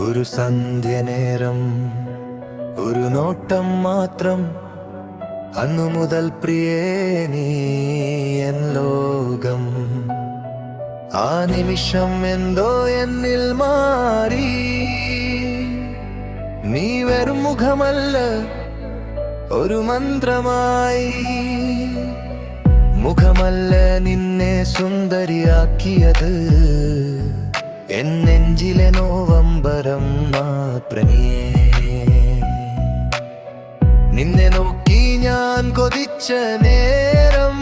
ഒരു സന്ധ്യനേരം ഒരു നോട്ടം മാത്രം അന്നു മുതൽ പ്രിയേ നീ എൻ ലോകം. ആ നിമിഷം എന്തോ എന്നിൽ മാറി. നീ വെറും മുഖമല്ല, ഒരു മന്ത്രമായി. മുഖമല്ല നിന്നെ സുന്ദരിയാക്കിയത്, എൻ നെഞ്ചിലെ നോവംബരം മാത്രമേ. നിന്നെ നോക്കി ഞാൻ കൊതിച്ച നേരം,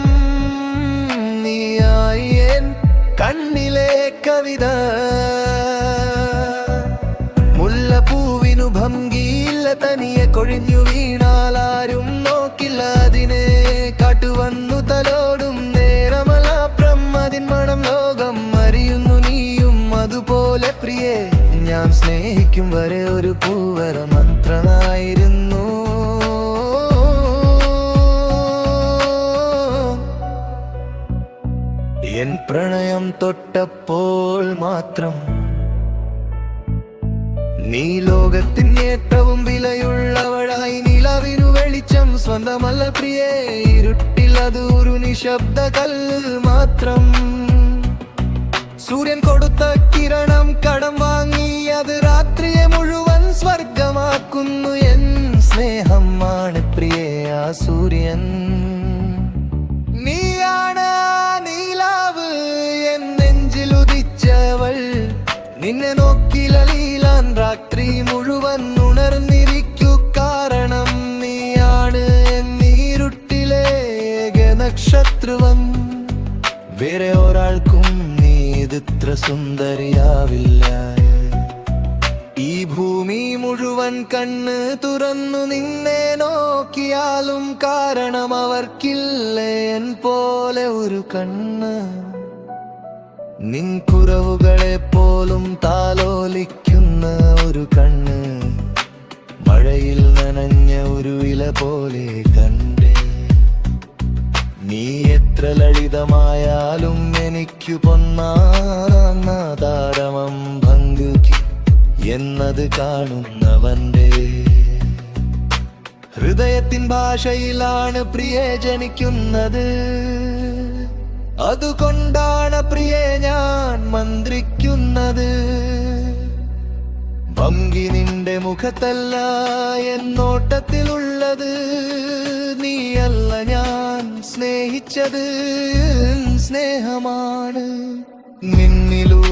നീയായി എൻ കണ്ണിലെ കവിത. മുല്ലപ്പൂവിനു ഭംഗിയില്ല, തനിയെ കൊഴിഞ്ഞു വീണാലാരും നോക്കില്ല. അതിനെ കാട്ടുവന്നു തലോടും നേരമലാപ്രം, അതിൻ മണം ലോകം അറിയുന്നു. നീയും അതുപോലെ പ്രിയേ, ഞാൻ സ്നേഹിക്കും വരെ ഒരു പൂവര മന്ത്രമായിരുന്നു. എൻ പ്രണയം തൊട്ടപ്പോൾ മാത്രം നീ ലോകത്തിൻ ഏറ്റവും വിലയുള്ളവളായി. നിലവിനു വെളിച്ചം സ്വന്തമല്ല പ്രിയേ, ഇരുട്ടിൽ അത് ഒരു നിശബ്ദ കല്ല് മാത്രം. സൂര്യൻ കൊടുത്ത കിരണം കടം വാങ്ങി, അത് രാത്രിയെ മുഴുവൻ സ്വർഗമാക്കുന്നു. എൻ സ്നേഹമാണ് പ്രിയേ ആ സൂര്യൻ. നീയാണ് നീലാവ്, എൻ നെഞ്ചിലുദിച്ചവൾ. നിന്നെ നോക്കി ലലീലാൻ രാത്രി മുഴുവൻ ഉണർന്നിരിക്കൂ. കാരണം നീയാണ് എന്നീരുട്ടിലെ നക്ഷത്രവൻ. വേറെ ഒരാൾക്കും നീ ഇത്ര സുന്ദരിയാവില്ല. ഈ ഭൂമി മുഴുവൻ കണ്ണ് തുറന്നു നിന്നെ നോക്കിയാലും, കാരണം അവർക്കില്ല എൻ പോലെ ഒരു കണ്ണ്. നിൻ കുറവുകളെ പോലും താലോലിക്കുന്ന ഒരു കണ്ണ്, മഴയിൽ നനഞ്ഞ ഒരു ഇല പോലെ കണ്ടേ. നീ എത്ര ലളിതമായാലും എനിക്കു പൊന്നാന്ന താരമം ഭംഗുക്കി എന്നത് കാണുന്നവന്റെ ഹൃദയത്തിൻ ഭാഷയിലാണ് പ്രിയേ ജനിക്കുന്നത്. അതുകൊണ്ടാണ് പ്രിയേ ഞാൻ മന്ത്രിക്കുന്നത്. ഭംഗി നിന്റെ മുഖത്തല്ല എന്നോട്ടത്തിലുള്ളത്. നീയല്ല ഞാൻ സ്നേഹിച്ചത്, സ്നേഹമാണ് നിന്നിലൂടെ